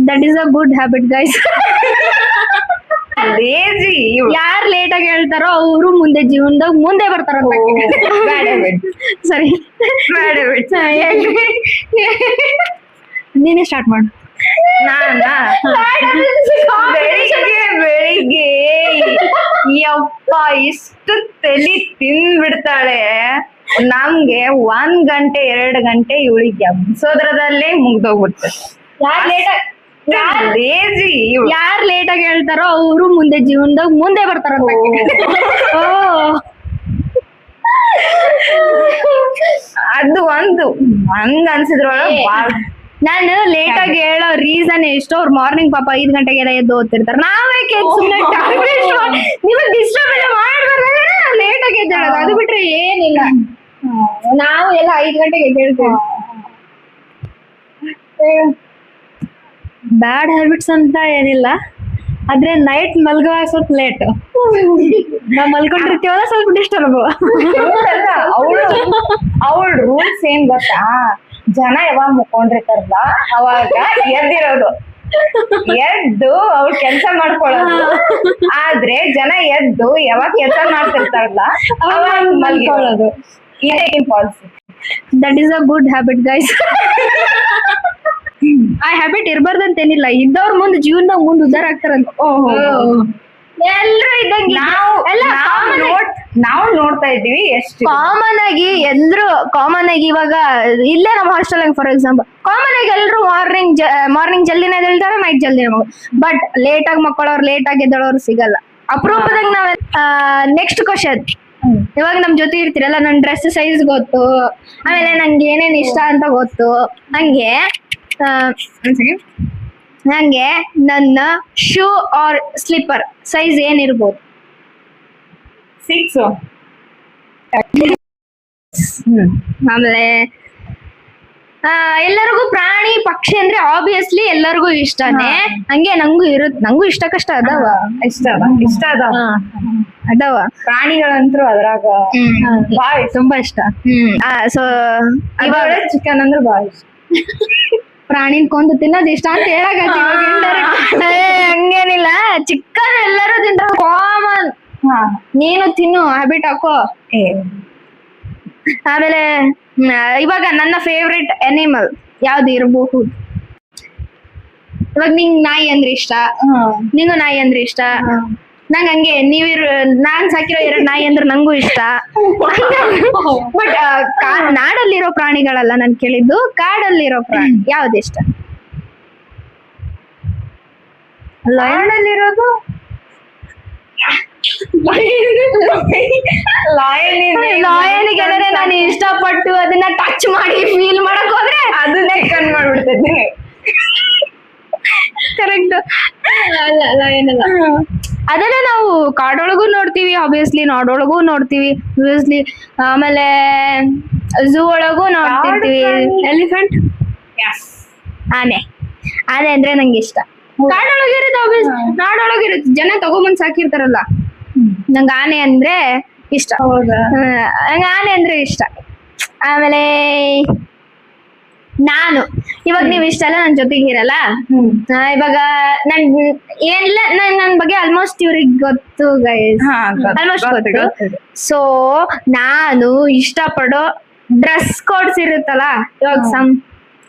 That is a good habit guys. Lazy ಯಾರ್ late ಆಗಿ ಹೇಳ್ತಾರೋ ಅವರು ಮುಂದೆ ಜೀವನದಾಗ ಮುಂದೆ ಬರ್ತಾರ. ಸರಿ ನೀನೇ ಸ್ಟಾರ್ಟ್ ಮಾಡು. ಬೆಳಿಗ್ಗೆ ಯಪ್ಪ ಇಷ್ಟು ತಲಿ ತಿಂದ್ಬಿಡ್ತಾಳೆ. ನಮ್ಗೆ 1 ಗಂಟೆ 2 ಗಂಟೆ ಇವಳಿಗೆ ಎಬ್ಸೋದ್ರದಲ್ಲೇ ಮುಗ್ದೋಗ್ಬಿಡ್ತದೆ. ಲೇಜಿ ಯಾರ್ ಲೇಟ್ ಆಗಿ ಹೇಳ್ತಾರೋ ಅವರು ಮುಂದೆ ಜೀವನದಾಗ ಮುಂದೆ ಬರ್ತಾರ. ಅದು ಒಂದು ಹಂಗ ಅನ್ಸಿದ್ರೊಳಗ ನಾನು ಲೇಟ್ ಆಗಿ ಹೇಳೋ ರೀಸನ್ ಎಷ್ಟು, ಅವ್ರು ಮಾರ್ನಿಂಗ್ ಪಾಪ 5 ಗಂಟೆಗೆ ಎದ್ದು ಓದ್ತಿರ್ತಾರ. ನಾವೇ ನಿಮಗ್ ಡಿಸ್ಟರ್ಬ್ ಎಲ್ಲ ಮಾಡ್ಬಾರ್ದ ಲೇಟ್ ಆಗಿ ಎದ್ದೇಳೋದು. ಅದು ಬಿಟ್ರೆ ಏನಿಲ್ಲ, ನಾವು ಎಲ್ಲ 5 ಗಂಟೆಗೆ ಎದ್ದೇಳ್ತೇವೆ. ಬ್ಯಾಡ್ ಹ್ಯಾಬಿಟ್ಸ್ ಅಂತ ಏನಿಲ್ಲ, ಆದ್ರೆ ನೈಟ್ ಮಲ್ಗುವಾಗ ಸ್ವಲ್ಪ ಲೇಟ್ ನಾವ್ ಮಲ್ಕೊಂಡಿರ್ತೀವಲ್ಲ ಸ್ವಲ್ಪ ಡಿಸ್ಟರ್ಬ್. ಅವಳ ರೂಲ್ಸ್ ಏನ್ ಗೊತ್ತಾ, ಜನ ಯಾವಾಗ ಮುಕ್ಕೊಂಡಿರ್ತಾರಲ್ಲ ಅವಾಗ ಎದ್ದಿರೋದು, ಎದ್ದು ಅವ್ರು ಕೆಲ್ಸ ಮಾಡ್ಕೊಳ್ಳೋದು. ಆದ್ರೆ ಜನ ಎದ್ದು ಯಾವಾಗ ಕೆಲ್ಸ ಮಾಡ್ತಿರ್ತಾರಲ್ಲ ಅವಾಗ ಮಲ್ಕೊಳ್ಳೋದು. ಇದೇ policy. That is a good habit guys. ಆ ಹ್ಯಾಬಿಟ್ ಇರ್ಬಾರ್ದಂತೇನಿಲ್ಲ, ಇದ್ದವ್ರ ಮುಂದೆ ಜೀವನದಾಗ ಮುಂದೆ ಉದ್ದಾರ ಆಗ್ತಾರಂತ. ಎಲ್ರು ಇದ್ದಂಗೆ ನಾವು ನೋಡ್ತಾ ಇದ್ದೀವಿ. ಎಷ್ಟು ಕಾಮನ್ ಆಗಿ ಇವಾಗ ಇಲ್ಲೇ ನಮ್ಮ ಹಾಸ್ಟೆಲ್ ಫಾರ್ ಎಕ್ಸಾಂಪಲ್ ಕಾಮನ್ ಆಗಿ ಎಲ್ರು ಮಾರ್ನಿಂಗ್ ಜಲ್ದಿನ ಎದ್ದೇಳ್ತಾರೆ, ನೈಟ್ ಜಲ್ದಿ ಬಟ್ ಲೇಟ್ ಆಗಿ ಮಕ್ಕಳವ್ರು ಲೇಟ್ ಆಗಿ ಎದ್ದೇಳೋರು ಸಿಗಲ್ಲ. ಅಪರೂಪದಾಗ ನಾವ್ ನೆಕ್ಸ್ಟ್ ಕ್ವಶನ್, ಇವಾಗ ನಮ್ ಜೊತೆ ಇರ್ತೀರಲ್ಲ, ನನ್ ಡ್ರೆಸ್ ಸೈಜ್ ಗೊತ್ತು, ಆಮೇಲೆ ನಂಗೆ ಏನೇನ್ ಇಷ್ಟ ಅಂತ ಗೊತ್ತು. ನಂಗೆ ನನ್ನ ಶೂ ಆರ್ ಸ್ಲಿಪ್ಪರ್ ಸೈಜ್ ಏನಿರ್ಬೋದು? 6. ಆಮೇಲೆ ಎಲ್ಲರಿಗೂ ಪ್ರಾಣಿ ಪಕ್ಷಿ ಅಂದ್ರೆ ಆಬ್ವಿಯಸ್ಲಿ ಎಲ್ಲರಿಗೂ ಇಷ್ಟನೇ. ಹಂಗೆ ನಂಗೂ ಇಷ್ಟ ಕಷ್ಟ ಅದಾವ, ಇಷ್ಟ ಅದಾವ ಪ್ರಾಣಿಗಳಂತೂ ಅದ್ರಾಗ ತುಂಬಾ ಇಷ್ಟ. ಸೊ ಇವಾಗ ಚಿಕನ್ ಅಂದ್ರೆ ಬಾಳ ಇಷ್ಟ. ಪ್ರಾಣಿನ ಕೊಂದು ತಿನ್ನೋದು ಇಷ್ಟ ಅಂತ ಹೇಳಕತ್ತೀವಿ. ಹಂಗೇನಿಲ್ಲ, ಚಿಕನ್ ಎಲ್ಲರೂ ತಿಂತಾರ ಕಾಮನ್. ನೀನು ತಿನ್ನು, ಹ್ಯಾಬಿಟ್ ಹಾಕೋ. ಆಮೇಲೆ ಇವಾಗ ನನ್ನ ಫೇವ್ರೆಟ್ ಅನಿಮಲ್ ಯಾವ್ದು ಇರಬಹುದು? ಇವಾಗ ನಿಂಗ್ ನಾಯಿ ಅಂದ್ರೆ ಇಷ್ಟ, ನಿಂಗೂ ನಾಯಿ ಅಂದ್ರೆ ಇಷ್ಟ. ನಂಗೆ ಹಂಗೆ ನಾನ್ ಸಾಕಿರೋ 2 ನಾಯಿ ಅಂದ್ರೆ ನಂಗೂ ಇಷ್ಟ. ಬಟ್ ನಾಡಲ್ಲಿರೋ ಪ್ರಾಣಿಗಳಲ್ಲ ನಾನ್ ಕೇಳಿದ್ದು, ಕಾಡಲ್ಲಿರೋ ಪ್ರಾಣಿ ಯಾವ್ದು ಇಷ್ಟ? ಲಾಯನಲ್ಲಿರೋದು ಲಾಯನಿಗೆ ನಾನು ಇಷ್ಟಪಟ್ಟು ಅದನ್ನ ಟಚ್ ಮಾಡಿ ಫೀಲ್ ಮಾಡಕ್ ಹೋದ್ರೆ ಅದನ್ನೇ ಚಿಕನ್ ಮಾಡ್ಬಿಡ್ತೈತಿ. ಕರೆಕ್ಟ್. ಅಲ್ಲ ಲಯನ್ ಅಲ್ಲ, ಅದನ್ನ ನಾವು ಕಾಡೊಳಗೂ ನೋಡ್ತೀವಿ, ಆಬ್ವಿಯಸ್ಲಿ ನಾಡೊಳಗೂ ನೋಡ್ತೀವಿ ಆಬ್ವಿಯಸ್ಲಿ. ಆಮೇಲೆ ಝೂ ಒಳಗೂ ನೋಡ್ತಿರ್ತೀವಿ. ಎಲಿಫೆಂಟ್, ಆನೆ ಅಂದ್ರೆ ನಂಗೆ ಇಷ್ಟ. ಕಾಡೊಳಗಿರುತ್ತೆ ಆಬ್ವಿಯಸ್, ನಾಡೊಳಗಿರುತ್ತೆ. ಜನ ತಗೊಂಬಂದ್ ಸಾಕಿರ್ತಾರಲ್ಲ, ನಂಗೆ ಆನೆ ಅಂದ್ರೆ ಇಷ್ಟ. ನಂಗೆ ಆನೆ ಅಂದ್ರೆ ಇಷ್ಟ. ಆಮೇಲೆ ನಾನು ಇವಾಗ ನೀವ್ ಇಷ್ಟೆಲ್ಲ ನನ್ ಜೊತೆಗೆ ಇರಲ್ಲ, ಇವಾಗ ಏನಿಲ್ಲ ನನ್ ಬಗ್ಗೆ ಆಲ್ಮೋಸ್ಟ್ ಇವ್ರಿಗೆ ಗೊತ್ತು ಗೈಸ್, ಆಲ್ಮೋಸ್ಟ್ ಗೊತ್ತು. ಸೊ ನಾನು ಇಷ್ಟಪಡೋ ಡ್ರೆಸ್ ಕೋಡ್ಸ್ ಇರುತ್ತಲ್ಲ,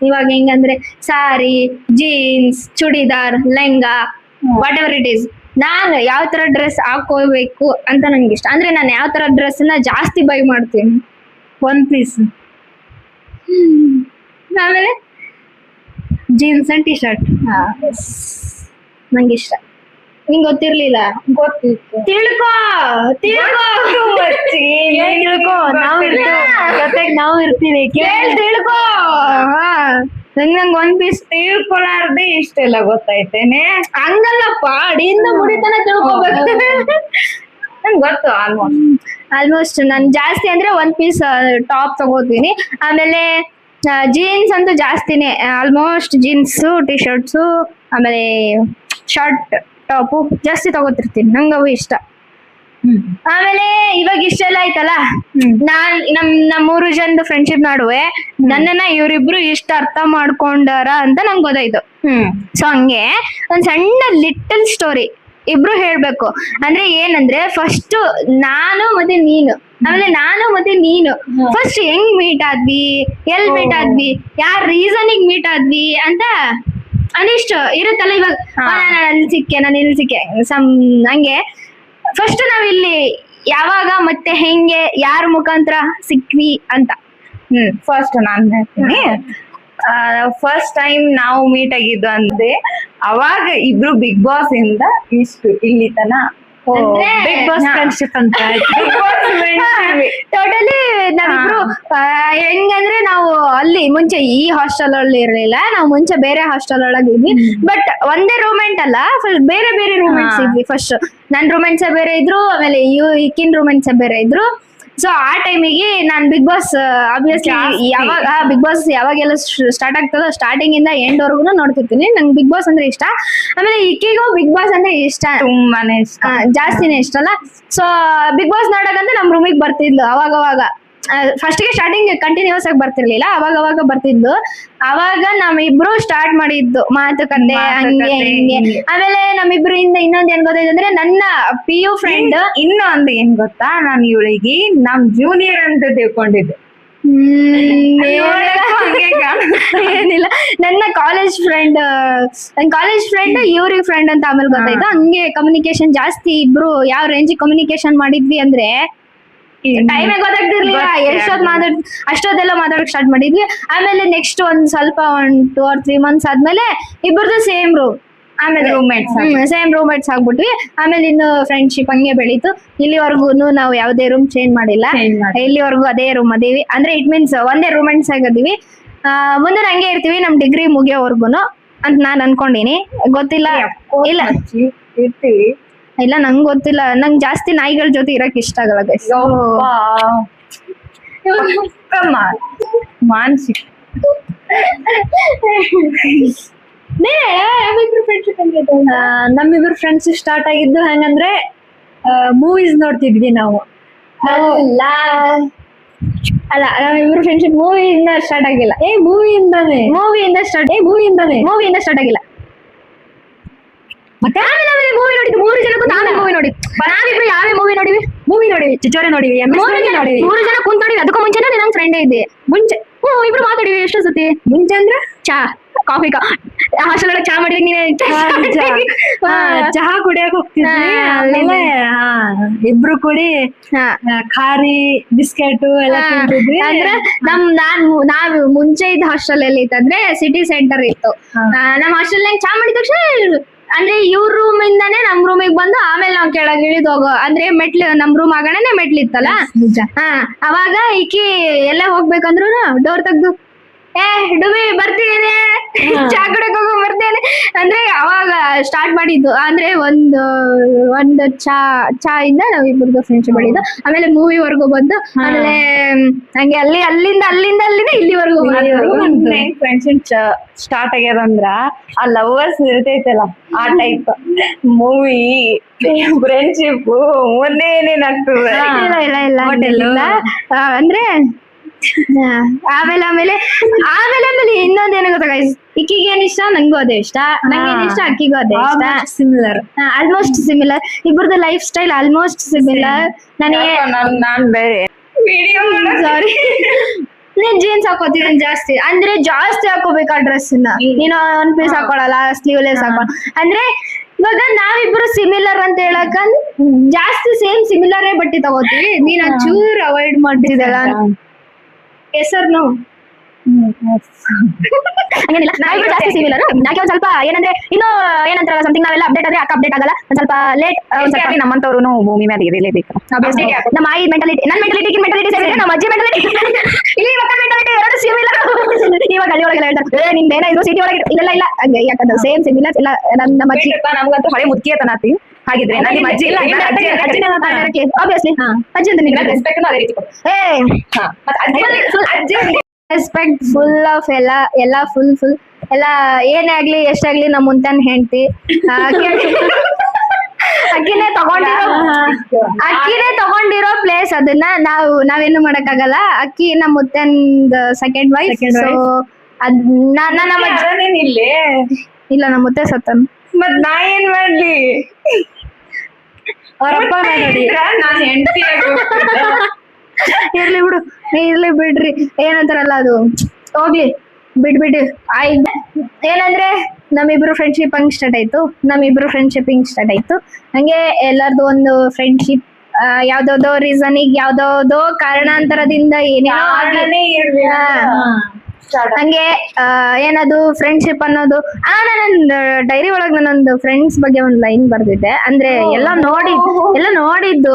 ಇವಾಗ ಹೆಂಗಂದ್ರೆ sari, jeans, churidar, lehenga, whatever it is, ನಾನು ಯಾವ ತರ ಡ್ರೆಸ್ ಹಾಕೋಬೇಕು ಅಂತ ನಂಗೆ ಇಷ್ಟ. ಅಂದ್ರೆ ನಾನು ಯಾವ ತರ ಡ್ರೆಸ್ ನ ಜಾಸ್ತಿ ಬೈ ಮಾಡ್ತೀನಿ, 1 ಪೀಸ್, ಆಮೇಲೆ ಜೀನ್ಸ್ ಅಂಡ್ ಟಿ ಶರ್ಟ್ ನಂಗೆ ಇಷ್ಟ. ನಿಂಗೆ ಗೊತ್ತಿರ್ಲಿಲ್ಲ? ಗೊತ್ತಿತ್ತು. ತಿಳ್ಕೊ ನಾವು ಇರ್ತೀವಿ, ತಿಳ್ಕೊ. ನಂಗೆ 1 ಪೀಸ್ ತಿಳ್ಕೊಳಾರ್ದೆ ಇಷ್ಟೆಲ್ಲ ಗೊತ್ತೈತೇನೆ. ಹಂಗಲ್ಲಪ್ಪ, ಅಡಿಯಿಂದ ಮುಡಿತನ ತಿಳ್ಕೊಬೇಕು. ನಂಗೆ ಗೊತ್ತು ಆಲ್ಮೋಸ್ಟ್ ನಾನು ಜಾಸ್ತಿ ಅಂದ್ರೆ 1 ಪೀಸ್ ಟಾಪ್ ತಗೋತೀನಿ. ಆಮೇಲೆ ಜೀನ್ಸ್ ಅಂತೂ ಜಾಸ್ತಿನೇ, ಆಲ್ಮೋಸ್ಟ್ ಜೀನ್ಸು, ಟಿ ಶರ್ಟ್ಸು, ಆಮೇಲೆ ಶರ್ಟ್ ಟಾಪು ಜಾಸ್ತಿ ತಗೋತಿರ್ತೀನಿ. ನಂಗೆ ಅವು ಇಷ್ಟ. ಆಮೇಲೆ ಇವಾಗ ಇಷ್ಟೆಲ್ಲ ಆಯ್ತಲ್ಲ, ನಮ್ 3 ಜನದ ಫ್ರೆಂಡ್ಶಿಪ್ ನಡುವೆ ನನ್ನನ್ನ ಇವ್ರಿಬ್ರು ಇಷ್ಟ ಅರ್ಥ ಮಾಡ್ಕೊಂಡಾರ ಅಂತ ನಂಗೆ ಗೊತ್ತಾಯ್ತು. ಸೊ ಹಂಗೆ ಒಂದ್ ಸಣ್ಣ ಲಿಟಲ್ ಸ್ಟೋರಿ ಇಬ್ರು ಹೇಳ್ಬೇಕು. ಅಂದ್ರೆ ಏನಂದ್ರೆ ಫಸ್ಟ್ ನಾನು ಮತ್ತೆ ನೀನು, ಆಮೇಲೆ ನಾನು ಮತ್ತೆ ನೀನು ಫಸ್ಟ್ ಹೆಂಗ್ ಮೀಟ್ ಆದ್ವಿ, ಎಲ್ ಮೀಟ್ ಆದ್ವಿ, ಯಾರ್ ರೀಸನಿಗ್ ಮೀಟ್ ಆದ್ವಿ ಅಂತ ಅನಿಷ್ಟು ಇರುತ್ತಲ್ಲ. ಇವಾಗ ನಾನು ಅಲ್ಲಿ ಸಿಕ್ಕೆ, ನಾನು ಇಲ್ಲಿ ಸಿಕ್ಕೆ, ಹಂಗೆ ಫಸ್ಟ್ ನಾವಿಲ್ಲಿ ಯಾವಾಗ ಮತ್ತೆ ಹೆಂಗೆ ಯಾರ ಮುಖಾಂತರ ಸಿಕ್ವಿ ಅಂತ. ಫಸ್ಟ್ ನಾನ್ ಹೇಳ್ತೀನಿ. ಫಸ್ಟ್ ಟೈಮ್ ನಾವು ಮೀಟ್ ಆಗಿದ್ದು ಅಂದ್ರೆ ಅವಾಗ ಇಬ್ರು ಬಿಗ್ ಬಾಸ್ ಇಂದ ಇಷ್ಟು ಇಲ್ಲಿ ತನ ಬಿಗ್ ಬಾಸ್ ಫ್ರೆಂಡ್ಶಿಪ್ ಅಂತ ಟೋಟಲಿ ನಾವಿಬ್ರು ಹೆಂಗಂದ್ರೆ ನಾವು ಅಲ್ಲಿ ಮುಂಚೆ ಈ ಹಾಸ್ಟೆಲ್ ಅಲ್ಲಿ ಇರ್ಲಿಲ್ಲ, ನಾವು ಮುಂಚೆ ಬೇರೆ ಹಾಸ್ಟೆಲ್ ಒಳಗಿದ್ವಿ. ಬಟ್ ಒಂದೇ ರೂಮೆಂಟ್ ಅಲ್ಲ, ಬೇರೆ ಬೇರೆ ರೂಮೆಂಟ್ಸ್ ಇದ್ವಿ. ಫಸ್ಟ್ ನನ್ ರೂಮೆಂಟ್ಸ್ ಬೇರೆ ಇದ್ರು, ಆಮೇಲೆ ಈಕಿನ್ ರೂಮೆಂಟ್ಸ್ ಬೇರೆ ಇದ್ರು. ಸೊ ಆ ಟೈಮಿಗೆ ನಾನ್ ಬಿಗ್ ಬಾಸ್ ಆಬ್ವಿಯಸ್ಲಿ ಯಾವಾಗ ಬಿಗ್ ಬಾಸ್ ಯಾವಾಗೆಲ್ಲ ಸ್ಟಾರ್ಟ್ ಆಗ್ತದೋ ಸ್ಟಾರ್ಟಿಂಗ್ ಇಂದ ಎಂಡ್ ವರ್ಗು ನೋಡ್ತಿರ್ತೀನಿ. ನಂಗೆ ಬಿಗ್ ಬಾಸ್ ಅಂದ್ರೆ ಇಷ್ಟ. ಆಮೇಲೆ ಈಕಿಗೂ ಬಿಗ್ ಬಾಸ್ ಅಂದ್ರೆ ಇಷ್ಟ, ತುಂಬಾನೇ ಇಷ್ಟ, ಜಾಸ್ತಿನೇ ಇಷ್ಟ ಅಲ್ಲ. ಸೊ ಬಿಗ್ ಬಾಸ್ ನೋಡಕಂತ ನಮ್ ರೂಮಿಗೆ ಬರ್ತಿದ್ಲು ಅವಾಗ. ಫಸ್ಟ್ ಗೆ ಸ್ಟಾರ್ಟಿಂಗ್ ಕಂಟಿನ್ಯೂಸ್ ಆಗಿ ಬರ್ತಿರ್ಲಿಲ್ಲ, ಅವಾಗ ಬರ್ತಿದ್ಲು. ಅವಾಗ ನಮ್ಮಿಬ್ರು ಸ್ಟಾರ್ಟ್ ಮಾಡಿದ್ದು ಮಾತುಕತೆ ಹಂಗೆ ಹಿಂಗೆ. ಆಮೇಲೆ ನಮ್ಮಿಬ್ರಿಂದ ಇನ್ನೊಂದ್ ಏನ್ ಗೊತ್ತಾಯ್ತು ಅಂದ್ರೆ ನನ್ನ PU ಫ್ರೆಂಡ್ ಇನ್ನೊಂದು ಏನ್ ಗೊತ್ತಾ, ನಾನು ಇವಳಿಗೆ ನಮ್ ಜೂನಿಯರ್ ಅಂತ ತಿಳ್ಕೊಂಡಿದ್ದೆ. ಏನಿಲ್ಲ, ನನ್ನ ಕಾಲೇಜ್ ಫ್ರೆಂಡ್ ಇವ್ರಿಗೆ ಫ್ರೆಂಡ್ ಅಂತ ಆಮೇಲೆ ಗೊತ್ತಾಯ್ತು. ಹಂಗೆ ಕಮ್ಯುನಿಕೇಶನ್ ಜಾಸ್ತಿ ಇಬ್ರು ಯಾವ ರೇಂಜ್ ಕಮ್ಯುನಿಕೇಶನ್ ಮಾಡಿದ್ವಿ ಅಂದ್ರೆ ಟೈಮೇ ಗೊತ್ತಾಗ್ತಿರ್ಲಿಲ್ಲ. ಅಷ್ಟೊತ್ತೆಲ್ಲ ಮಾತಾಡಕ್ ಸ್ಟಾರ್ಟ್ ಮಾಡಿದ್ವಿ. ಆಮೇಲೆ ನೆಕ್ಸ್ಟ್ ಒಂದ್ 2 or 3 months ಆದ್ಮೇಲೆ ಇಬ್ಬರದು ಸೇಮ್ ರೂಮ್, ಆಮೇಲೆ ಸೇಮ್ ರೂಮ್ಮೇಟ್ಸ್ ಆಗ್ಬಿಟ್ವಿ. ಆಮೇಲೆ ಇನ್ನು ಫ್ರೆಂಡ್ಶಿಪ್ ಹಂಗೆ ಬೆಳೀತು. ಇಲ್ಲಿವರೆಗೂ ನಾವು ಯಾವ್ದೇ ರೂಮ್ ಚೇಂಜ್ ಮಾಡಿಲ್ಲ, ಇಲ್ಲಿವರೆಗೂ ಅದೇ ರೂಮ್ ಅದೀವಿ. ಅಂದ್ರೆ ಇಟ್ ಮೀನ್ಸ್ ಒಂದೇ ರೂಮ್ಮೇಟ್ಸ್ ಆಗಿದೀವಿ. ಮುಂದೆ ಹಂಗೆ ಇರ್ತೀವಿ ನಮ್ ಡಿಗ್ರಿ ಮುಗಿಯೋವರ್ಗುನು ಅಂತ ನಾನ್ ಅನ್ಕೊಂಡಿನಿ. ಗೊತ್ತಿಲ್ಲ, ಇಲ್ಲ ಇರ್ತೀವಿ, ಇಲ್ಲ ನಂಗೆ ಗೊತ್ತಿಲ್ಲ. ನಂಗೆ ಜಾಸ್ತಿ ನಾಯಿಗಳ ಜೊತೆ ಇರಕ್ ಇಷ್ಟ ಆಗಲ್ಲ ಗೈಸ್. ಮಾನಸಿಕ ನಮ್ಮಿಬ್ರು ಫ್ರೆಂಡ್ಶಿಪ್ ಸ್ಟಾರ್ಟ್ ಆಗಿದ್ದು ಹೆಂಗಂದ್ರೆ ಮೂವೀಸ್ ನೋಡ್ತಿದ್ವಿ ನಾವು. ಅಲ್ಲ ನಮ್ಮಿಬ್ರು ಫ್ರೆಂಡ್ಶಿಪ್ ಮೂವಿಯಿಂದ ಸ್ಟಾರ್ಟ್ ಆಗಿಲ್ಲ. ಮೂವಿಯಿಂದ ಸ್ಟಾರ್ಟ್ ಆಗಿಲ್ಲ. ಮತ್ತೆ ಆಮೇಲೆ ಮೂವಿ ನೋಡಿದ್ವಿ 3 ಜನಕ್ಕೂ. ನಾವೇ ಮೂವಿ ನೋಡಿ, ನಾವಿಬ್ರು ಯಾವೇ ಮೂವಿ ನೋಡಿವಿ ಚಿಚೋರೆ ನೋಡಿವಿ, 3 ಜನ ಕುಂತ್ ನೋಡಿವಿ. ಅದಕ್ಕೂ ಮುಂಚೆನೇ ನನ್ ಫ್ರೆಂಡೇ ಇದ್ದೆ. ಮುಂಚೆ ಇಬ್ರು ಮಾತಾಡಿವಿ ಎಷ್ಟು ಸತಿ. ಮುಂಚೆ ಅಂದ್ರೆ ಕಾಫಿ ಹಾಸ್ಟೆಲ್ ಒಳಗೆ ಚಾ ಮಾಡಿದ್ವಿ. ನೀವೇ ಚಹಾ ಕುಡಿಯಕ್ ಹೋಗ್ತಿದ್ವಿ. ಆಮೇಲೆ ಇಬ್ರು ಕೂಡಿ ಖಾರಿ ಬಿಸ್ಕೆಟ್ ಎಲ್ಲ ತಿಂತಿದ್ವಿ. ಅಂದ್ರೆ ನಾವ್ ಮುಂಚೆ ಇದ್ದ ಹಾಸ್ಟೆಲ್ ಎಲ್ಲಿ ಇತ್ತಂದ್ರೆ ಸಿಟಿ ಸೆಂಟರ್ ಇತ್ತು. ನಮ್ ಹಾಸ್ಟೆಲ್ ಚಾ ಮಾಡಿದ ತಕ್ಷಣ ಅಂದ್ರೆ ಇವ್ರ ರೂಮ್ ಇಂದಾನೆ ನಮ್ ರೂಮಿಗೆ ಬಂದು ಆಮೇಲೆ ನಾವ್ ಕೆಳಗೆ ಇಳಿದು ಹೋಗೋ, ಅಂದ್ರೆ ಮೆಟ್ಲು ನಮ್ ರೂಮ್ ಆಗಣನೆ ಮೆಟ್ಲಿತ್ತಲ್ಲ. ಅವಾಗ ಈಕಿ ಎಲ್ಲ ಹೋಗ್ಬೇಕಂದ್ರು ಡೋರ್ ತೆಗ್ದು ಡುಬಿ ಬರ್ತೀನಿ ಚಾ ಕುಡಕ್ ಹೋಗೋ ಬರ್ತೇನೆ ಅಂದ್ರೆ ಅವಾಗ ಸ್ಟಾರ್ಟ್ ಮಾಡಿದ್ದು. ಅಂದ್ರೆ ಒಂದು ಚಾ ಇಂದ ನಾವ್ ಇಬ್ಬರದು ಫ್ರೆಂಡ್ಶಿಪ್ ಬೆಳೆದು ಆಮೇಲೆ ಮೂವಿವರೆಗೂ ಬಂದು ಆಮೇಲೆ ಹಂಗೆ ಅಲ್ಲಿಂದ ಇಲ್ಲಿವರೆಗೂ ಫ್ರೆಂಡ್ಶಿಪ್ ಸ್ಟಾರ್ಟ್ ಆಗ್ಯದಂದ್ರ ಆ ಲವರ್ಸ್ ಇರ್ತೈತಲ್ಲ ಆ ಟೈಪ್ ಮೂವಿ ಫ್ರೆಂಡ್ಶಿಪ್ ಮುಂದೆ ಏನೇನಾಗ್ತದೆ. ಇಲ್ಲ ಅಂದ್ರೆ ಆಮೇಲೆ ಇನ್ನೊಂದೇನು ಗೊತ್ತಾ ಗೈಸ್, ಈಕಿಗೆ ಏನ್ ಇಷ್ಟ ನಂಗೂ ಅದೇ ಇಷ್ಟ, ನಂಗೇನ್ ಇಷ್ಟ ಅಕ್ಕಿಗೂ ಅದೇ ಇಷ್ಟ. Similar, almost similar. ಇಬ್ಬರದು ಲೈಫ್ ಸ್ಟೈಲ್ ಆಲ್ಮೋಸ್ಟ್ ಸಿಮಿಲರ್. ನಾನ್ ಬೇರೆ ಸಾರಿ ನೀನ್ ಜೀನ್ಸ್ ಹಾಕೋತೀನಿ ಜಾಸ್ತಿ, ಅಂದ್ರೆ ಜಾಸ್ತಿ ಹಾಕೋಬೇಕು ಆ ಡ್ರೆಸ್ ನೀನು ಒನ್ ಪೀಸ್ ಹಾಕೊಳಲ್ಲ, ಸ್ಲೀವ್ಲೆಸ್ ಹಾಕೋ. ಅಂದ್ರೆ ಇವಾಗ ನಾವಿಬ್ರು ಸಿಮಿಲರ್ ಅಂತ ಹೇಳಕ ಜಾಸ್ತಿ ಸೇಮ್ ಸಿಮಿಲರೇ ಬಟ್ಟೆ ತಗೋತೀವಿ. ನೀನ್ ಒಂಚೂರು ಅವಾಯ್ಡ್ ಮಾಡ್ತಿದ್ದಲ್ಲ. ಹೆಸರು ನಾವು ಹಂಗೇನಿಲ್ಲ, ನಾವಿಬ್ರು ಜಾಸ್ತಿ ಸಿಮಿಲರ್. ಯಾಕೆ ಒಂದ್ ಸ್ವಲ್ಪ ಏನಂದ್ರೆ ಇನ್ನು ಏನಂತಾರಲ್ಲ ಸಮಥಿಂಗ್ ನಾವೆಲ್ಲ ಅಪ್ಡೇಟ್ ಆದ್ರೆ ಅಕ್ಕ ಅಪ್ಡೇಟ್ ಆಗಲ್ಲ. ಒಂದ್ ಸ್ವಲ್ಪ ಲೇಟ್. ನಮ್ಮಂತವ್ರು ಭೂಮಿ ಮೇಲೆ ಇರಲೇಬೇಕು. ನಮ್ಮ ಆಯಿ ಮೆಂಟಾಲಿಟಿ, ನನ್ನ ಮೆಂಟಾಲಿಟಿ ಸೇರಿದ್ರೆ ನಮ್ಮ ಅಜ್ಜಿ ಮೆಂಟಾಲಿಟಿ, ಇಲ್ಲಿ ಮಕ್ಕಳ ಮೆಂಟಾಲಿಟಿ ಎರಡು ಸಿಮಿಲರ್. ಇವಾಗ ಹಳ್ಳಿ ಒಳಗೆಲ್ಲ ಹೇಳ್ತಾರೆ ನಿಮ್ದು ಏನಾದ್ರು ಸಿಟಿ ಒಳಗೆ ಇಲ್ಲ ಯಾಕಂದ್ರೆ ಸೇಮ್ ಸಿಮಿಲರ್ ಇಲ್ಲ. ನಮ್ಮ ಅಜ್ಜಿ ನಮ್ಗಂತೂ ಹಳೆ ಮುದ್ಕಿಯ ತನಾತಿ ಹಾಗಿದ್ರೆ ಅಜ್ಜಿ ಆಬ್ವಿಯಸ್ಲಿ ಅಜ್ಜಿ ಅಂತ ರೆಸ್ಪೆಕ್ಟ್ ಫುಲ್ ಆಫ್ ಎಲ್ಲ ಫುಲ್ ಎಲ್ಲ ಏನೇ ಆಗ್ಲಿ ಎಷ್ಟಾಗ್ಲಿ ನಮ್ಮ ಮುಂತಾನ ಹೆಂಡ್ತಿ ಅಕ್ಕಿನೇ ತಗೊಂಡಿರೋ ಪ್ಲೇಸ್ ಅದನ್ನ ನಾವೇನು ಮಾಡಕ್ಕಾಗಲ್ಲ. ಅಕ್ಕಿ ನಮ್ಮ ಮುತ್ತಂದ್ ಸೆಕೆಂಡ್ ವೈಫ್. ಸೊ ಅದ್ ನನ್ನ ಇಲ್ಲೇ ಇಲ್ಲ, ನಮ್ಮ ಮುತ್ತೆ ಸತ್ತನ್. ಮತ್ ನಾ ಏನ್ ಮಾಡ್ಲಿ? ಅವ್ರಪ್ಪ ನೋಡಿ ನಾನ್ ಹೆಂಡತಿ ಇರ್ಲಿ ಬಿಡು, ಇರ್ಲಿ ಬಿಡ್ರಿ, ಏನಂತಾರಲ್ಲ ಅದು ಹೋಗ್ಲಿ ಬಿಡ್ಬಿಡಿ. ಏನಂದ್ರೆ ನಮ್ಮಿಬ್ರು ಫ್ರೆಂಡ್ಶಿಪ್ ಸ್ಟಾರ್ಟ್ ಆಯ್ತು. ಹಂಗೆ ಎಲ್ಲಾರ್ದು ಒಂದು ಫ್ರೆಂಡ್ಶಿಪ್ ಯಾವ್ದಾವ್ದೋ ರೀಸನಿಗೆ ಯಾವ್ದಾವ್ದೋ ಕಾರಣಾಂತರದಿಂದ ಏನೇನೋ ಹಂಗೆ ಏನದು ಫ್ರೆಂಡ್ಶಿಪ್ ಅನ್ನೋದು. ನಾನು ಡೈರಿ ಒಳಗ್ ನಾನೊಂದು ಫ್ರೆಂಡ್ಸ್ ಬಗ್ಗೆ ಒಂದ್ ಲೈನ್ ಬರ್ದಿದ್ದೆ. ಅಂದ್ರೆ ಎಲ್ಲ ನೋಡಿದ್ದು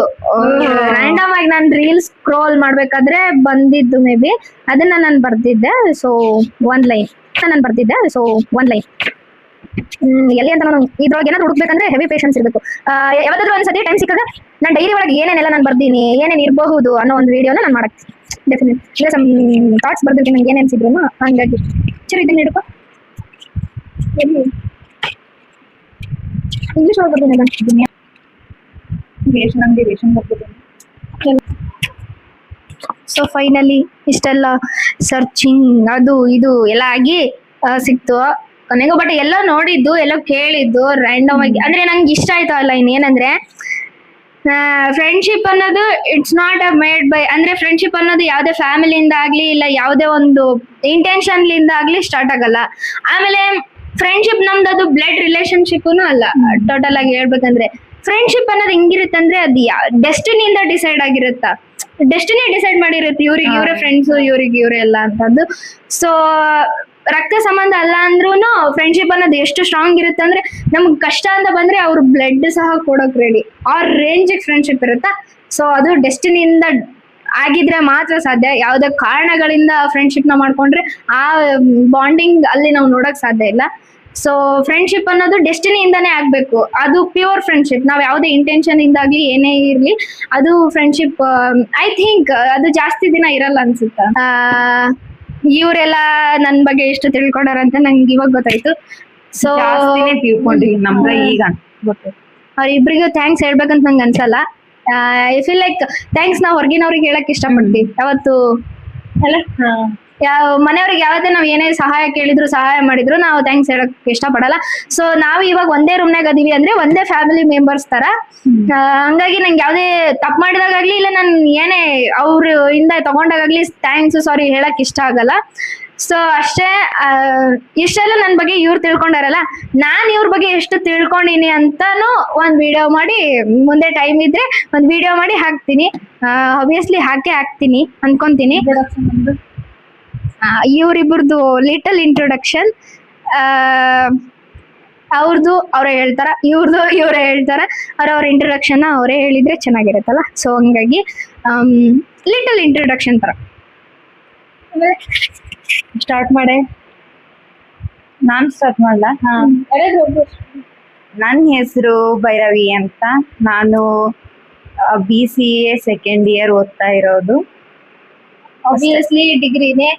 ರ್ಯಾಂಡಮ್ ಆಗಿ ನಾನು ರೀಲ್ಸ್ ಸ್ಕ್ರೋಲ್ ಮಾಡ್ಬೇಕಾದ್ರೆ ಬಂದಿದ್ದು ಮೇ ಬಿ ಅದನ್ನ ನಾನು ಬರ್ದಿದ್ದೆ. ಸೊ ಒಂದ್ ಲೈನ್ ಎಲ್ಲಿ ಅಂತ ನಾನು ಇದ್ರೊಳಗೆ ಏನಾದ್ರು ಹುಡುಕ್ಬೇಕಂದ್ರೆ ಹೆವಿ ಪೇಷನ್ಸ್ ಇರ್ಬೇಕು. ಯಾವ್ದಾದ್ರು ಒಂದ್ಸತಿ ಟೈಮ್ ಸಿಕ್ಕಾಗ ನಾನು ಡೈರಿ ಒಳಗೆ ಏನೇನೆಲ್ಲ ನಾನು ಬರ್ದೀನಿ, ಏನೇನ್ ಇರಬಹುದು ಅನ್ನೋ ಒಂದು ವಿಡಿಯೋನ ನಾನು ಮಾಡಕ್ ಡೆಫಿನೆಟ್ ಥಾಟ್ಸ್ ಬರ್ದಿರ್ತೀನಿ ನಂಗೆ ಏನೇನ್ ಸಿದ್ರು. ಹಂಗಾಗಿ ಸರಿ ಇದನ್ನ ಹಿಡ್ಕೊ. ಇಂಗ್ಲಿಷ್ ಒಳಗೆ ಬರ್ತೀನಿ. ಸೊ ಫೈನಲಿ ಇಷ್ಟೆಲ್ಲ ಸರ್ಚಿಂಗ್ ಅದು ಇದು ಎಲ್ಲ ಆಗಿ ಸಿಕ್ತು ಕೊನೆಗೂ. ಬಟ್ ಎಲ್ಲ ನೋಡಿದ್ದು ಎಲ್ಲ ಕೇಳಿದ್ದು ರ್ಯಾಂಡಮ್ ಆಗಿ. ಅಂದ್ರೆ ನಂಗೆ ಇಷ್ಟ ಆಯ್ತು ಅಲ್ಲ ಇನ್ನೇನಂದ್ರೆ ಫ್ರೆಂಡ್ಶಿಪ್ ಅನ್ನೋದು it's not a made by, ಅಂದ್ರೆ ಫ್ರೆಂಡ್ಶಿಪ್ ಅನ್ನೋದು ಯಾವ್ದೇ ಫ್ಯಾಮಿಲಿಯಿಂದ ಆಗ್ಲಿ ಇಲ್ಲ ಯಾವ್ದೇ ಒಂದು ಇಂಟೆನ್ಷನ್ಲಿಂದ ಆಗ್ಲಿ ಸ್ಟಾರ್ಟ್ ಆಗಲ್ಲ. ಆಮೇಲೆ ಫ್ರೆಂಡ್ಶಿಪ್ ನಮ್ದು ಅದು ಬ್ಲಡ್ ರಿಲೇಶನ್ಶಿಪ್ನು ಅಲ್ಲ. ಟೋಟಲ್ ಆಗಿ ಹೇಳ್ಬೇಕಂದ್ರೆ ಫ್ರೆಂಡ್ಶಿಪ್ ಅನ್ನೋದು ಹೆಂಗಿರುತ್ತೆ ಅಂದ್ರೆ ಅದು ಡೆಸ್ಟಿನಿಯಿಂದ ಡಿಸೈಡ್ ಆಗಿರುತ್ತಾ, ಡೆಸ್ಟಿನಿ ಡಿಸೈಡ್ ಮಾಡಿರುತ್ತೆ ಇವ್ರಿಗೆ ಇವರೇ ಫ್ರೆಂಡ್ಸ್, ಇವ್ರಿಗೆ ಇವರೇ ಎಲ್ಲ ಅಂತದ್ದು. ಸೊ ರಕ್ತ ಸಂಬಂಧ ಅಲ್ಲ ಅಂದ್ರೂನು ಫ್ರೆಂಡ್ಶಿಪ್ ಅನ್ನೋದು ಎಷ್ಟು ಸ್ಟ್ರಾಂಗ್ ಇರುತ್ತೆ ಅಂದ್ರೆ ನಮ್ಗ್ ಕಷ್ಟ ಅಂತ ಬಂದ್ರೆ ಅವ್ರ ಬ್ಲಡ್ ಸಹ ಕೊಡೋಕ್ ರೆಡಿ ಆ ರೇಂಜ್ ಫ್ರೆಂಡ್ಶಿಪ್ ಇರುತ್ತಾ. ಸೊ ಅದು ಡೆಸ್ಟಿನಿಯಿಂದ ಆಗಿದ್ರೆ ಮಾತ್ರ ಸಾಧ್ಯ. ಯಾವ್ದೇ ಕಾರಣಗಳಿಂದ ಫ್ರೆಂಡ್ಶಿಪ್ ನ ಮಾಡ್ಕೊಂಡ್ರೆ ಆ ಬಾಂಡಿಂಗ್ ಅಲ್ಲಿ ನಾವು ನೋಡಕ್ ಸಾಧ್ಯ ಇಲ್ಲ. ಸೊ ಫ್ರೆಂಡ್ಶಿಪ್ ಅನ್ನೋದು ಡೆಸ್ಟಿನಿಯಿಂದಾನೇ ಆಗ್ಬೇಕು. ಅದು ಪ್ಯೂರ್ ಫ್ರೆಂಡ್ಶಿಪ್. ನಾವ್ ಯಾವ್ದೇ ಇಂಟೆನ್ಷನ್ ಇಂದಾಗ್ಲಿ ಏನೇ ಇರ್ಲಿ ಅದು ಫ್ರೆಂಡ್ಶಿಪ್ ಐ ಥಿಂಕ್ ಅದು ಜಾಸ್ತಿ ದಿನ ಇರಲ್ಲ ಅನ್ಸುತ್ತ. ಇವರೆಲ್ಲ ನನ್ ಬಗ್ಗೆ ಎಷ್ಟು ತಿಳ್ಕೊಂಡಾರಂತ ನಂಗೆ ಇವಾಗ ಗೊತ್ತಾಯ್ತು. ಸೊ ತಿಳ್ಕೊಂಡಿವಿ ನಮ್ಗ ಈಗ ಗೊತ್ತಾಯ್ತು. ಅವ್ರಿಬ್ರಿಗೂ ಥ್ಯಾಂಕ್ಸ್ ಹೇಳ್ಬೇಕಂತ ನಂಗೆ ಅನ್ಸಲ್ಲ. ಐ ಫೀಲ್ ಲೈಕ್ ಥ್ಯಾಂಕ್ಸ್ ನಾವು ಹೊರಗಿನವ್ರಿಗೆ ಹೇಳಕ್ ಇಷ್ಟಪಡ್ತೀವಿ ಯಾವತ್ತು ಅಲ್ಲ. ಮನೆಯವ್ರಿಗೆ ಯಾವತ್ತೇ ನಾವ್ ಏನೇ ಸಹಾಯ ಕೇಳಿದ್ರು ಸಹಾಯ ಮಾಡಿದ್ರು ನಾವು ಥ್ಯಾಂಕ್ಸ್ ಹೇಳಕ್ ಇಷ್ಟಪಡಲ್ಲ. ಸೊ ನಾವು ಇವಾಗ ಒಂದೇ ರೂಮ್ನಾಗ ಅದೀವಿ ಅಂದ್ರೆ ಒಂದೇ ಫ್ಯಾಮಿಲಿ ಮೆಂಬರ್ಸ್ ತರ. ಹಂಗಾಗಿ ನಂಗೆ ಯಾವ್ದೇ ತಪ್ಪು ಮಾಡಿದಾಗ್ಲಿ ಇಲ್ಲ ನಾನು ಏನೇ ಅವ್ರ ಇಂದ ತಗೊಂಡಾಗ್ಲಿ ಥ್ಯಾಂಕ್ಸ್ ಸಾರಿ ಹೇಳಕ್ ಇಷ್ಟ ಆಗಲ್ಲ. ಸೊ ಅಷ್ಟೇ. ಇಷ್ಟೆಲ್ಲ ನನ್ ಬಗ್ಗೆ ಇವ್ರು ತಿಳ್ಕೊಂಡಾರಲ್ಲ, ನಾನ್ ಇವ್ರ ಬಗ್ಗೆ ಎಷ್ಟು ತಿಳ್ಕೊಂಡಿನಿ ಅಂತಾನು ಒಂದ್ ವಿಡಿಯೋ ಮಾಡಿ ಮುಂದೆ ಟೈಮ್ ಇದ್ರೆ ಒಂದ್ ವಿಡಿಯೋ ಮಾಡಿ ಹಾಕ್ತೀನಿ. ಆಬ್ವಿಯಸ್ಲಿ ಹಾಕ್ತೀನಿ ಅನ್ಕೊಂತೀನಿ. ಇವ್ರಿಬ್ರದ್ದು ಲಿಟಲ್ ಇಂಟ್ರೊಡಕ್ಷನ್ ಅವ್ರದ್ದು ಅವರೇ ಹೇಳ್ತಾರ, ಇವ್ರದ್ದು ಇವರೇ ಹೇಳ್ತಾರ. ಅವ್ರ ಇಂಟ್ರೊಡಕ್ಷನ್ ಅವರೇ ಹೇಳಿದ್ರೆ ಚೆನ್ನಾಗಿರುತ್ತಲ್ಲ. ಸೊ ಹಂಗಾಗಿ ಲಿಟಲ್ ಇಂಟ್ರೊಡಕ್ಷನ್ ತರ ಸ್ಟಾರ್ಟ್ ಮಾಡೆ. ನಾನ್ ಸ್ಟಾರ್ಟ್ ಮಾಡ್ಲಾ? ನನ್ನ ಹೆಸರು ಭೈರವಿ ಅಂತ. ನಾನು BCA ಸೆಕೆಂಡ್ ಇಯರ್ ಓದ್ತಾ ಇರೋದು. ಆಬ್ವಿಯಸ್ಲಿ ಡಿಗ್ರಿನೇ.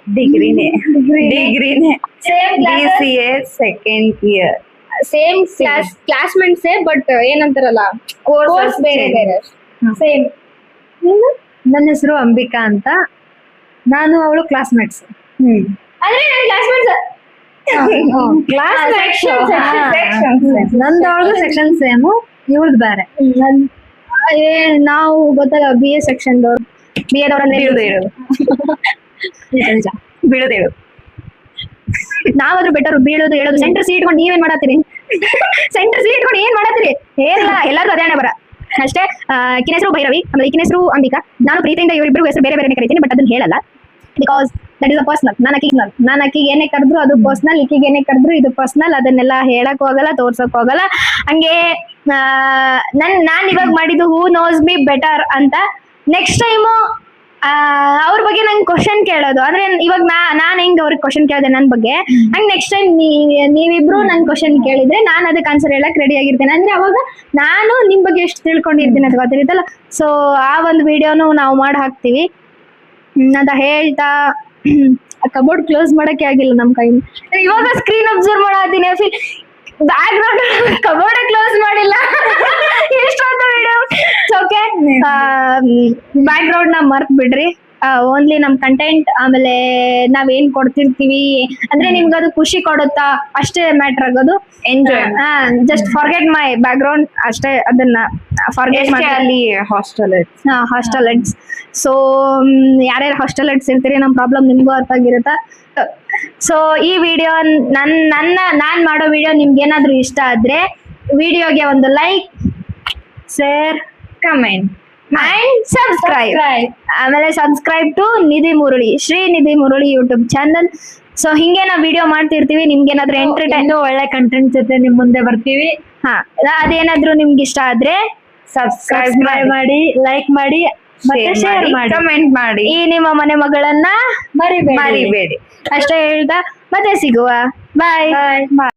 BCA second year. ಸೇಮ್ ಕ್ಲಾಸ್ಮೇಟ್ಸೇ ಬಟ್ ಏನಂತಾರಲ್ಲ ಕೋರ್ಸ್ ಬೇರೆ ಬೇರೆ. ಸೇಮ್. ನನ್ನ ಹೆಸರು ಅಂಬಿಕಾ ಅಂತ. ನಾನು ಅವಳು ಕ್ಲಾಸ್ಮೇಟ್ಸ್. ಅಂದ್ರೆ ನನ್ನ ಕ್ಲಾಸ್ಮೇಟ್ಸ್ ನಂದು ಅವಳದು ಸೆಕ್ಷನ್ ಸೇಮು, ಇವಳದು ಬೇರೆ. ನಾವು ಗೊತ್ತಲ್ಲ BA ಸೆಕ್ಷನ್ ದವ್ರು. BA ದವ್ರಂದ್ರೆ ಬೀಳೋದು ನಾವಾದ್ರೂ ಬೆಟರ್ ಬೀಳೋದು ಹೇಳೋದು. ಸೆಂಟರ್ ಸೀಟ್ ಇಟ್ಕೊಂಡು ನೀವೇನ್ ಮಾಡತ್ತೀರಿ? ಸೆಂಟರ್ ಸೀಟ್ ಇಟ್ಕೊಂಡು ಏನ್ ಮಾಡತ್ತೀರಿ? ಏನಿಲ್ಲ, ಎಲ್ಲಾರ್ಗು ಅದೇ ಬರ ಅಷ್ಟೇ. ಈಕಿನ ಹೆಸರು ಭೈರವಿ, ಆಮೇಲೆ ಈಕಿನ ಹೆಸರು ಅಂಬಿಕಾ. ನಾನು ಪ್ರೀತಿಯಿಂದ ಇವರಿಬ್ರು ಹೆಸರು ಬೇರೆ ಬೇರೆ ಕರಿತೀನಿ, ಬಟ್ ಅದನ್ನ ಹೇಳಲ್ಲ. Because that is a personal. ನಾನು ಅಕ್ಕಿಗೆ ಏನೇ ಕರೆದ್ರು ಅದು ಪರ್ಸನಲ್, ಈಕಿಗೆ ಏನೇ ಕರೆದ್ರು ಇದು ಪರ್ಸನಲ್. ಅದನ್ನೆಲ್ಲ ಹೇಳಕ್ ಹೋಗಲ್ಲ, ತೋರ್ಸಕ್ ಹೋಗಲ್ಲ. ಹಂಗೆ ನಾನ್ ಇವಾಗ ಮಾಡಿದ್ದು ಹೂ ನೋಸ್ ಮಿ ಬೆಟರ್ ಅಂತ. ನೆಕ್ಸ್ಟ್ ಟೈಮು ಅವ್ರ ಬಗ್ಗೆ ನಂಗೆ ಕ್ವಶನ್ ಕೇಳೋದು ಅಂದ್ರೆ ಇವಾಗ ನಾನ್ ಹೆಂಗ್ ಅವ್ರಿಗೆ ಕ್ವಶನ್ ಕೇಳಿದೆ ನನ್ ಬಗ್ಗೆ, ಹಂಗ್ ನೆಕ್ಸ್ಟ್ ಟೈಮ್ ನೀವಿಬ್ರು ನನ್ ಕ್ವಶನ್ ಕೇಳಿದ್ರೆ ನಾನು ಅದಕ್ಕೆ ಆನ್ಸರ್ ಹೇಳಕ್ ರೆಡಿ ಆಗಿರ್ತೇನೆ. ಅಂದ್ರೆ ಅವಾಗ ನಾನು ನಿಮ್ ಬಗ್ಗೆ ಎಷ್ಟು ತಿಳ್ಕೊಂಡಿರ್ತೀನಿ ಅಂತ ಗೊತ್ತಿರುತ್ತಲ್ಲ. ಸೊ ಆ ಒಂದು ವಿಡಿಯೋನು ನಾವು ಮಾಡಿ ಹಾಕ್ತಿವಿ ಅಂತ ಹೇಳ್ತಾ ಕಬೋರ್ಡ್ ಕ್ಲೋಸ್ ಮಾಡಕ್ಕೆ ಆಗಿಲ್ಲ ನಮ್ ಕೈ. ಇವಾಗ ಸ್ಕ್ರೀನ್ ಅಬ್ಸರ್ವ್ ಮಾಡತ್ತೀನಿ. ಬ್ಯಾಕ್ ಗ್ರೌಂಡ್ ಕಬೋರ್ಡ್ ಕ್ಲೋಸ್ ಮಾಡಿಲ್ಲ ಎಷ್ಟೊಂದು ವಿಡಿಯೋ. ಓಕೆ, ಬ್ಯಾಕ್ ಗ್ರೌಂಡ್ ನ ಮರ್ತ್ ಬಿಡ್ರಿ. ಓನ್ಲಿ ನಮ್ ಕಂಟೆಂಟ್, ಆಮೇಲೆ ನಾವೇನ್ ಕೊಡ್ತಿರ್ತೀವಿ ಅಂದ್ರೆ ನಿಮ್ಗೆ ಅದು ಖುಷಿ ಕೊಡುತ್ತಾ ಅಷ್ಟೇ ಮ್ಯಾಟರ್ ಆಗೋದು. ಎಂಜಾಯ್ ಜಸ್ಟ್ ಫಾರ್ಗೆಟ್ ಮೈ ಬ್ಯಾಕ್ ಗ್ರೌಂಡ್ ಅಷ್ಟೇ, ಅದನ್ನ ಫಾರ್ಗೆಟ್ ಮಾಡಿ. ಅಲ್ಲಿ ಹಾಸ್ಟೆಲ್ ಹಾಸ್ಟೆಲ್ ಹೆಡ್ಸ್. ಸೊ ಯಾರ್ಯಾರು ಹಾಸ್ಟೆಲ್ ಹೆಡ್ಸ್ ಇರ್ತೀರಿ, ನಮ್ ಪ್ರಾಬ್ಲಮ್ ನಿಮ್ಗೂ ಅರ್ಥ ಆಗಿರುತ್ತಾ. ಸೊ ಈ ವಿಡಿಯೋ ನಾನ್ ಮಾಡೋ ವಿಡಿಯೋ ನಿಮ್ಗೆ ಏನಾದ್ರೂ ಇಷ್ಟ ಆದ್ರೆ ವಿಡಿಯೋಗೆ ಒಂದು like, share, comment and subscribe. ಆಮೇಲೆ subscribe to Nidhi Murali, Shri Nidhi Murali YouTube channel. So ಹಿಂಗೆ ನಾವು ವಿಡಿಯೋ ಮಾಡ್ತಿರ್ತೀವಿ. ನಿಮ್ಗೆ ಏನಾದ್ರೂ ಎಂಟರ್ಟೈನ್, ಒಳ್ಳೆ ಕಂಟೆಂಟ್ ಜೊತೆ ನಿಮ್ ಮುಂದೆ ಬರ್ತೀವಿ. ಅದೇನಾದ್ರೂ ನಿಮ್ಗೆ ಇಷ್ಟ ಆದ್ರೆ ಸಬ್ಸ್ಕ್ರೈಬ್ ಮಾಡಿ, ಲೈಕ್ ಮಾಡಿ, ಮತ್ತೆ ಶೇರ್ ಮಾಡಿ, ಕಮೆಂಟ್ ಮಾಡಿ. ಈ ನಿಮ್ಮ ಮನೆ ಮಗಳನ್ನ ಮರಿಬೇಡಿ. ಮರಿಬೇಡಿ. ಅಷ್ಟೇ ಹೇಳ್ತಾ ಮತ್ತೆ ಸಿಗುವ. ಬಾಯ್. ಬಾಯ್.